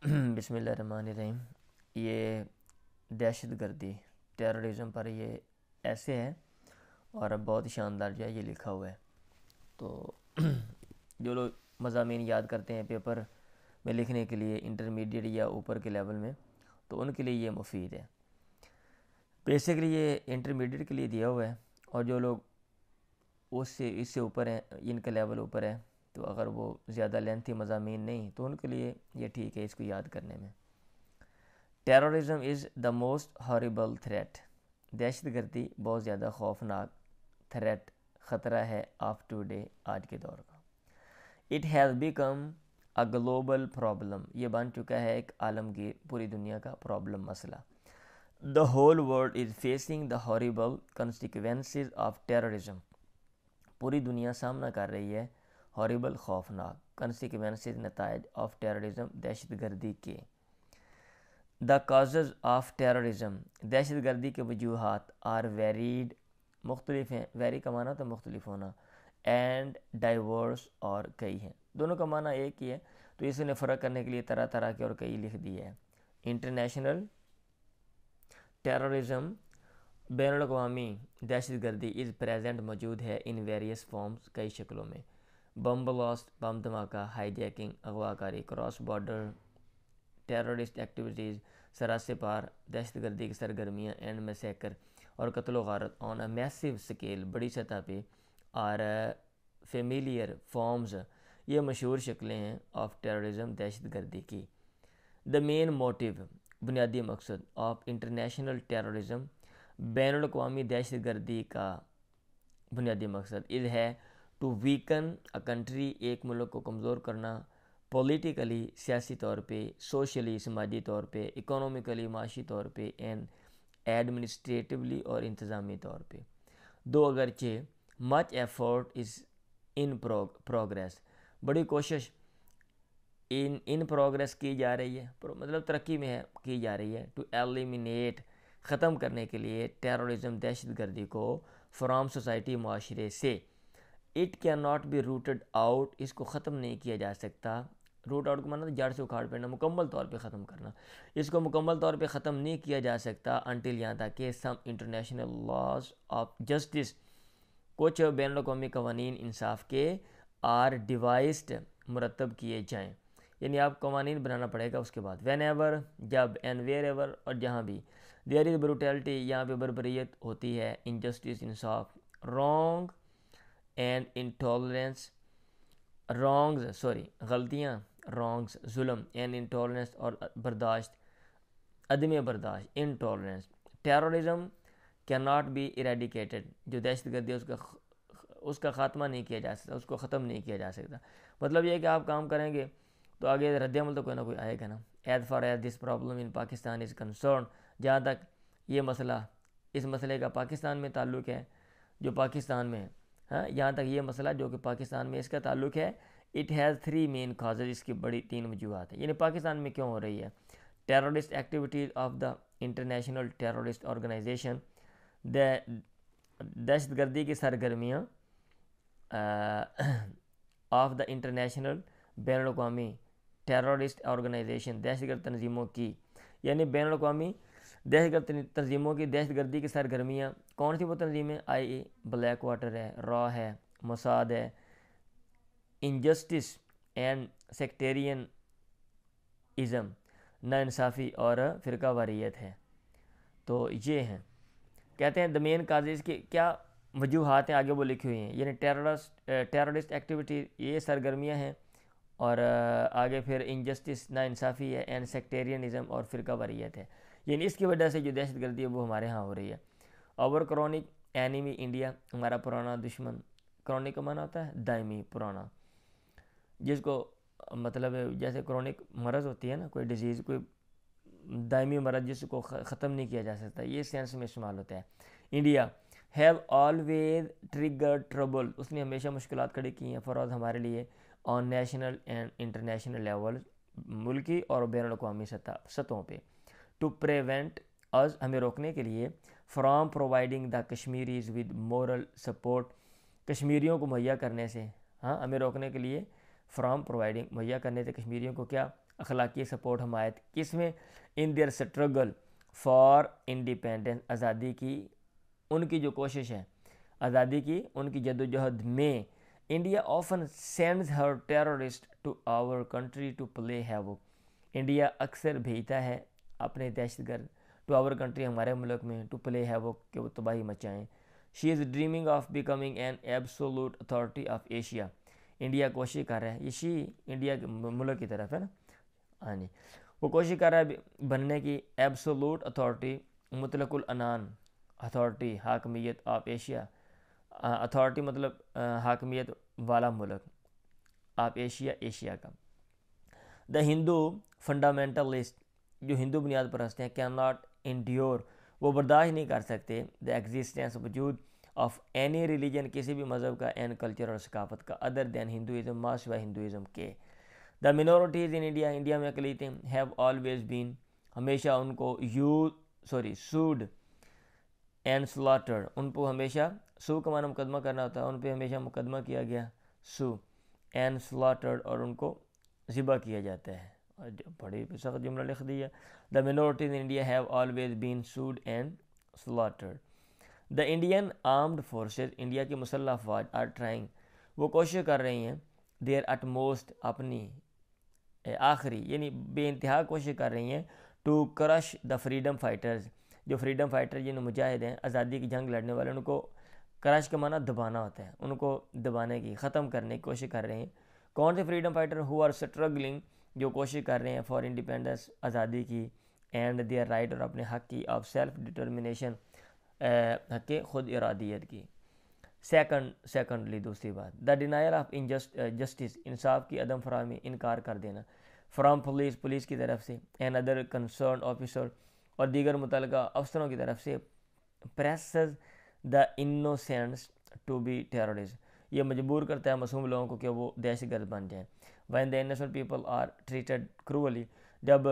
بسم اللہ الرحمن الرحیم۔ یہ دہشت گردی ٹیررزم پر یہ ایسے ہے اور بہت شاندار جو ہے یہ لکھا ہوا ہے، تو جو لوگ مضامین یاد کرتے ہیں پیپر میں لکھنے کے لیے انٹرمیڈیٹ یا اوپر کے لیول میں، تو ان کے لیے یہ مفید ہے۔ بیسیکلی یہ انٹرمیڈیٹ کے لیے دیا ہوا ہے، اور جو لوگ اس سے اوپر ہیں، ان کا لیول اوپر ہے، تو اگر وہ زیادہ لینتھی مضامین نہیں تو ان کے لیے یہ ٹھیک ہے اس کو یاد کرنے میں۔ Terrorism is the most horrible threat, دہشت گردی بہت زیادہ خوفناک تھریٹ، خطرہ ہے آف ٹو ڈے، آج کے دور کا۔ It has become a global problem, یہ بن چکا ہے ایک عالمگیر پوری دنیا کا پرابلم، مسئلہ۔ The whole world is facing the horrible consequences of terrorism, پوری دنیا سامنا کر رہی ہے ہاریبل خوفناک کنسیکوینسز نتائج آف ٹیررزم، دہشت گردی کے۔ دا کازز آف ٹیررزم، دہشت گردی کے وجوہات آر ویریڈ، مختلف ہیں، ویری کا معنی تو مختلف ہونا، اینڈ ڈائیورس اور کئی ہیں، دونوں کا معنی ایک ہی ہے، تو اس نے فرق کرنے کے لیے طرح طرح کے اور کئی لکھ دیے ہیں۔ انٹرنیشنل ٹیررزم، بین الاقوامی دہشت گردی از پریزنٹ، موجود ہے، ان ویریس فارمز، کئی شکلوں میں۔ بم بلاسٹ، بم دھماکہ، ہائی جیکنگ، اغوا کاری، کراس بارڈر ٹیررسٹ ایکٹیویٹیز، سرحد سے پار دہشت گردی کی سرگرمیاں، اینڈ میسیکر اور قتل و غارت آن اے میسو سکیل، بڑی سطح پہ، اور فیملیئر فارمز، یہ مشہور شکلیں ہیں آف ٹیررزم، دہشت گردی کی۔ دا مین موٹیو، بنیادی مقصد آف انٹرنیشنل ٹیررزم، بین الاقوامی دہشت گردی کا بنیادی مقصد یہ ہے ٹو ویکن اے کنٹری، ایک ملک کو کمزور کرنا، پولیٹیکلی سیاسی طور پہ، سوشلی سماجی طور پہ، اکنومیکلی معاشی طور پہ، اینڈ ایڈمنسٹریٹولی اور انتظامی طور پہ۔ دو اگرچہ مچ ایفورٹ از ان پروگریس، بڑی کوشش ان پروگریس کی جا رہی ہے، مطلب ترقی میں ہے، کی جا رہی ہے، ٹو ایلیمینیٹ، ختم کرنے کے لیے، ٹیررزم، دہشت گردی کو، فرام سوسائٹی، معاشرے سے۔ It can not be rooted out, اس کو ختم نہیں کیا جا سکتا، روٹ آؤٹ کو مانا جڑ سے اکھاڑ پھیرنا، مکمل طور پہ ختم کرنا، اس کو مکمل طور پہ ختم نہیں کیا جا سکتا انٹل، یہاں تک کہ some international laws of justice, کچھ بین الاقوامی قوانین انصاف کے، آر ڈیوائسڈ، مرتب کیے جائیں، یعنی آپ قوانین بنانا پڑے گا اس کے بعد، وین ایور، جب، اینڈ ویئر ایور، اور جہاں بھی، دیر از بروٹیلٹی، یہاں پہ بربریت ہوتی ہے، انجسٹس، انصاف، رانگ اینڈ انٹالرنس، غلطیاں، رانگز، ظلم، اینڈ انٹالرنس، اور برداشت، عدم برداشت، intolerance. Terrorism can not be eradicated, جو دہشت گردی ہے اس کا خاتمہ نہیں کیا جا سکتا، اس کو ختم نہیں کیا جا سکتا، مطلب یہ ہے کہ آپ کام کریں گے تو آگے رد عمل تو کوئی نہ کوئی آئے گا نا۔ As far as this problem in Pakistan is concern, جہاں تک یہ مسئلہ، اس مسئلے کا پاکستان میں تعلق ہے، جو پاکستان میں ہے، ہاں، یہاں تک یہ مسئلہ جو کہ پاکستان میں اس کا تعلق ہے، اٹ ہیز 3 مین کازز، اس کی بڑی 3 وجوہات ہیں، یعنی پاکستان میں کیوں ہو رہی ہے۔ Terrorist activities of the international terrorist organization, دہشت گردی کی سرگرمیاں آف دا انٹرنیشنل، بین الاقوامی ٹیررسٹ آرگنائزیشن، دہشت گرد تنظیموں کی، یعنی بین الاقوامی دہشت گرد تنظیموں کی دہشت گردی کی سرگرمیاں، کون سی وہ تنظیمیں، آئی، بلیک واٹر ہے، را ہے، موساد ہے، انجسٹس اینڈ سیکٹیرین ازم، نا انصافی اور فرقہ واریت ہے، تو یہ ہیں، کہتے ہیں دا مین کازز کے کیا وجوہات ہیں، آگے وہ لکھی ہوئی ہیں، یعنی ٹیررسٹ ایکٹیویٹی، یہ سرگرمیاں ہیں، اور آگے پھر انجسٹس، نا انصافی ہے، اینڈ سیکٹیرینزم، اور فرقہ واریت ہے، یعنی اس کی وجہ سے جو دہشت گردی ہے وہ ہمارے ہاں ہو رہی ہے۔ اور کرونک اینیمی انڈیا، ہمارا پرانا دشمن، کرونک کا معنی ہوتا ہے دائمی، پرانا، جس کو مطلب جیسے کرونک مرض ہوتی ہے نا، کوئی ڈیزیز، کوئی دائمی مرض جس کو ختم نہیں کیا جا سکتا، یہ سینس میں استعمال ہوتا ہے۔ India have always triggered trouble, اس نے ہمیشہ مشکلات کھڑی کی ہیں فار ہمارے لیے، on national and international level, ملکی اور بین الاقوامی سطحوں پہ، ٹو پریونٹ از، ہمیں روکنے کے لیے، from providing the Kashmiris with moral support, کشمیریوں کو مہیا کرنے سے، ہاں، ہمیں روکنے کے لیے، فرام پرووائڈنگ، مہیا کرنے سے کشمیریوں کو کیا، اخلاقی سپورٹ حمایت کس میں؟ In their struggle for independence, آزادی کی ان کی جو کوشش ہے، آزادی کی ان کی جدوجہد میں. India often sends her terrorist to our country to play havoc, India اکثر بھیجتا ہے اپنے دہشت گرد ٹو آور کنٹری، ہمارے ملک میں، ٹو پلے ہیوک کہ وہ تباہی مچائیں. She is dreaming of becoming an absolute authority of Asia, India کوشش کر رہا ہے، یہ شی انڈیا کے ملک کی طرف ہے نا، ہاں جی، وہ کوشش کر رہا ہے بننے کی ایبسولوٹ اتھارٹی، مطلق العنان اتھارٹی، حاکمیت آف ایشیا، اتھارٹی مطلب حاکمیت والا ملک، آف ایشیا، ایشیا کا. دا ہندو فنڈامنٹلسٹ، جو ہندو بنیاد پرست ہیں، کین ناٹ انڈیور، وہ برداشت نہیں کر سکتے دا ایگزسٹینس وجود آف اینی ریلیجن، کسی بھی مذہب کا، اینڈ کلچر اور ثقافت کا، ادر دین ہندوازم، ماں سوائے ہندوازم کے. دا منورٹیز ان انڈیا، انڈیا میں اقلیتیں، ہیو آلویز بین، ہمیشہ ان کو سوڈ اینڈ سلاٹرڈ، ان کو ہمیشہ، سو کا معنی مقدمہ کرنا ہوتا ہے، ان پہ ہمیشہ مقدمہ کیا گیا، سو اینڈ سلاٹرڈ، اور ان کو ذبح کیا جاتا ہے. بڑی سخت جملہ لکھ دیا. The minorities in India have always been sued and slaughtered. The Indian armed forces, India کی مسلح افواج، آر ٹرائنگ، وہ کوشش کر رہی ہیں، دیر اٹ موسٹ، اپنی آخری یعنی بے انتہا کوشش کر رہی ہیں، to crush the freedom fighters, جو فریڈم فائٹر جن مجاہد ہیں، آزادی کی جنگ لڑنے والے، ان کو کرش کا معنی دبانا ہوتا ہے، ان کو دبانے کی، ختم کرنے کی کوشش کر رہے ہیں. کون سے freedom fighter? Who are struggling, جو کوشش کر رہے ہیں، فار انڈیپینڈنس، آزادی کی، اینڈ دیئر رائٹ، اور اپنے حق کی، آف سیلف ڈٹرمنیشن، حق خود ارادیت کی. سیکنڈلی دوسری بات، دا ڈینائل آف جسٹس، انصاف کی عدم فراہمی، انکار کر دینا، فرام پولیس کی طرف سے، اینڈ ادر کنسرن آفیسر، اور دیگر متعلقہ افسروں کی طرف سے، پریسز دا انوسینٹس ٹو بی ٹیررسٹ، یہ مجبور کرتا ہے معصوم لوگوں کو کہ وہ دہشت گرد بن جائیں. When the innocent people are treated cruelly, جب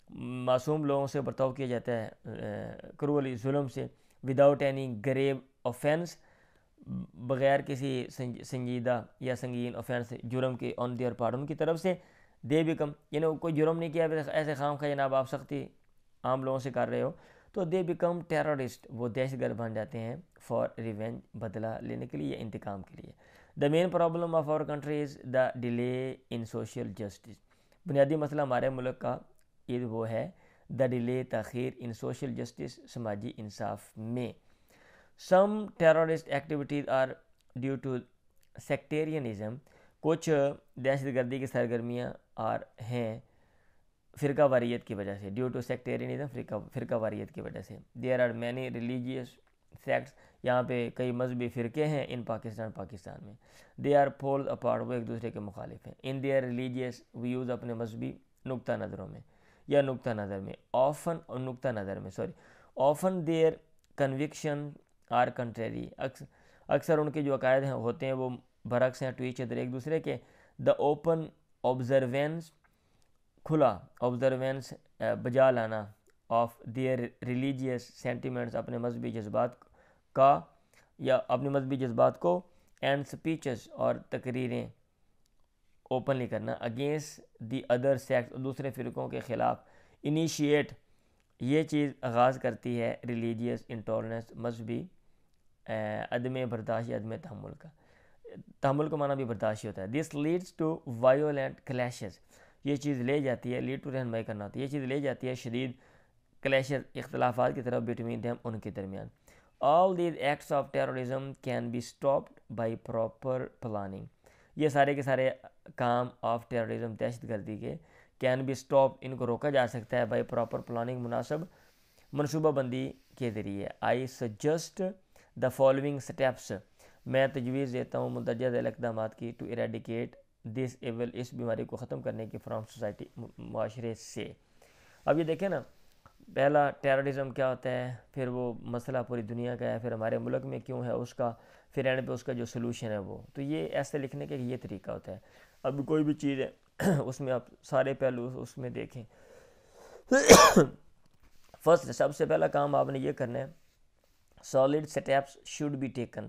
معصوم لوگوں سے برتاؤ کیا جاتا ہے کرولی، ظلم سے، وداؤٹ اینی گریو اوفینس، بغیر کسی سنجیدہ یا سنگین اوفینس، جرم کے، آن دیئر پارٹ، ان کی طرف سے، دے بیکم، یعنی کوئی جرم نہیں کیا، ایسے خام خواہ جناب آپ سختی عام لوگوں سے کر رہے ہو، تو دے بیکم ٹیررسٹ، وہ دہشت گرد بن جاتے ہیں، فار ریونج، بدلہ لینے کے لیے، انتقام کے لیے. The main problem of our country is the delay in social justice, بنیادی مسئلہ ہمارے ملک کا یہ وہ ہے، دا ڈیلے، تاخیر، ان سوشل جسٹس، سماجی انصاف میں. Some terrorist activities are due to sectarianism, کچھ دہشت گردی کی سرگرمیاں ہیں فرقہ واریت کی وجہ سے، ڈیو ٹو سیکٹیرینزم، فرقہ واریت کی وجہ سے. There are many religious sects, یہاں پہ کئی مذہبی فرقے ہیں، ان پاکستان میں. دے آر پولز اپارٹ، وہ ایک دوسرے کے مخالف ہیں. ان دیئر ریلیجیس ویوز، اپنے مذہبی نقطہ نظروں میں یا نقطہ نظر میں، often their conviction are contrary, اکثر ان کے جو عقائد ہیں ہوتے ہیں وہ برعکس ہیں، ٹو ایچ ادر، ایک دوسرے کے. دا اوپن آبزروینس، کھلا آبزروینس، بجا لانا، آف دیئر ریلیجیس سینٹیمنٹس، اپنے مذہبی جذبات کا یا اپنے مذہبی جذبات کو، اینڈ سپیچز، اور تقریریں اوپنلی کرنا، اگینسٹ دی ادر سیکٹ، دوسرے فرقوں کے خلاف. انیشیٹ، یہ چیز آغاز کرتی ہے ریلیجیس انٹالرنس، مذہبی عدم برداشت یا عدم تحمل کا. تحمل کا معنی بھی برداشت ہوتا ہے. دس لیڈس ٹو وائیولنٹ کلیشز، یہ چیز لے جاتی ہے، لیڈ ٹو رہنمائی کرنا ہوتا ہے، یہ چیز لے جاتی ہے شدید کلیشز، اختلافات کی طرف، بٹوین دیم، ان کے درمیان. All these acts of terrorism can be stopped by proper planning, یہ سارے کے سارے کام آف ٹیررزم، دہشت گردی کے، کین بی اسٹاپ، ان کو روکا جا سکتا ہے، بائی پراپر پلاننگ، مناسب منصوبہ بندی کے ذریعے. آئی سجسٹ دا فالوئنگ اسٹیپس، میں تجویز دیتا ہوں مندرجہ ذیل اقدامات کی، ٹو ایریڈیکیٹ دس ایول، اس بیماری کو ختم کرنے کی، فرام سوسائٹی، معاشرے سے. اب یہ دیکھیں نا، پہلا ٹیررزم کیا ہوتا ہے، پھر وہ مسئلہ پوری دنیا کا ہے، پھر ہمارے ملک میں کیوں ہے اس کا، پھر اینڈ پہ اس کا جو سلوشن ہے وہ. تو یہ ایسے لکھنے کا یہ طریقہ ہوتا ہے. اب کوئی بھی چیز ہے اس میں آپ سارے پہلو اس میں دیکھیں. فرسٹ، سب سے پہلا کام آپ نے یہ کرنا ہے، solid steps should be taken,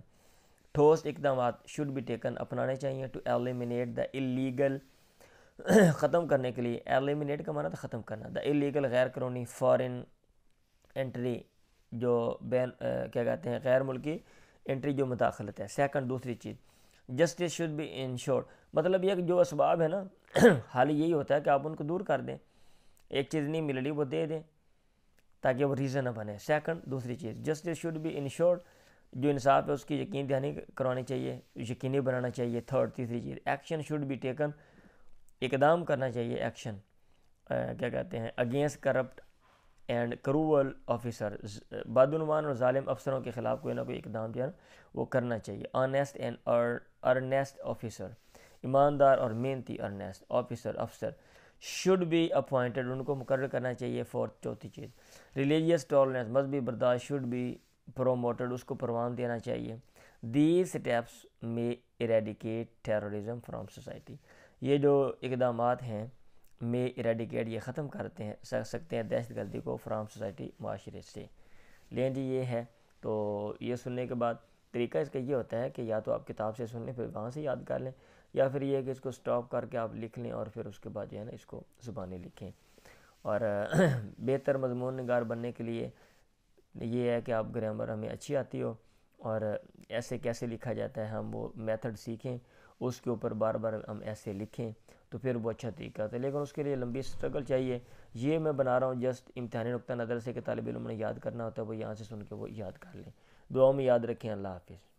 ٹھوس اقدامات شوڈ بی ٹیکن، اپنانے چاہیے، ٹو ایلیمینیٹ دا اللیگل ختم کرنے کے لیے، ایلیمینیٹ کا معنی تھا ختم کرنا، دا الیگل غیر قانونی فارن انٹری جو کیا کہتے ہیں غیر ملکی انٹری جو مداخلت ہے۔ سیکنڈ دوسری چیز جسٹس شوڈ بی انشورڈ، مطلب یہ کہ جو اسباب ہے نا حال یہی ہوتا ہے کہ آپ ان کو دور کر دیں، ایک چیز نہیں مل رہی وہ دے دیں تاکہ وہ ریزن نہ بنے۔ سیکنڈ دوسری چیز جسٹس شوڈ بی انشورڈ، جو انصاف ہے اس کی یقین دہانی کرانی چاہیے، یقینی بنانا چاہیے۔ تھرڈ تیسری چیز ایکشن شوڈ بی ٹیکن، اقدام کرنا چاہیے، ایکشن کیا کہتے ہیں against corrupt and cruel officer, بدعنوان اور ظالم افسروں کے خلاف کوئی نہ کوئی اقدام جو ہے وہ کرنا چاہیے۔ آنیسٹ اینڈ ارنیسٹ آفیسر، ایماندار اور محنتی ارنیسٹ آفیسر افسر شوڈ بی اپوائنٹڈ، ان کو مقرر کرنا چاہیے۔ فورتھ چوتھی چیز ریلیجیس ٹالرنس، مذہبی برداشت شوڈ بی پروموٹڈ، اس کو پروان دینا چاہیے۔ دیز اسٹیپس میں ایریڈیکیٹ ٹیررزم فرام سوسائٹی، یہ جو اقدامات ہیں میں ایریڈیکیٹ یہ ختم کرتے ہیں سکتے ہیں دہشت گردی کو فرام سوسائٹی، معاشرے سے۔ لیں جی یہ ہے، تو یہ سننے کے بعد طریقہ اس کا یہ ہوتا ہے کہ یا تو آپ کتاب سے سن لیں پھر وہاں سے یاد کر لیں، یا پھر یہ ہے کہ اس کو سٹاپ کر کے آپ لکھ لیں اور پھر اس کے بعد جو ہے نا اس کو زبانی لکھیں۔ اور بہتر مضمون نگار بننے کے لیے یہ ہے کہ آپ گرامر ہمیں اچھی آتی ہو اور ایسے کیسے لکھا جاتا ہے ہم وہ میتھڈ سیکھیں، اس کے اوپر بار بار ہم ایسے لکھیں تو پھر وہ اچھا طریقہ ہے، لیکن اس کے لیے لمبی سٹرگل چاہیے۔ یہ میں بنا رہا ہوں جسٹ امتحانی نقطہ نظر سے کہ طالب علم نے یاد کرنا ہوتا ہے وہ یہاں سے سن کے وہ یاد کر لیں۔ دعاؤں میں یاد رکھیں، اللہ حافظ۔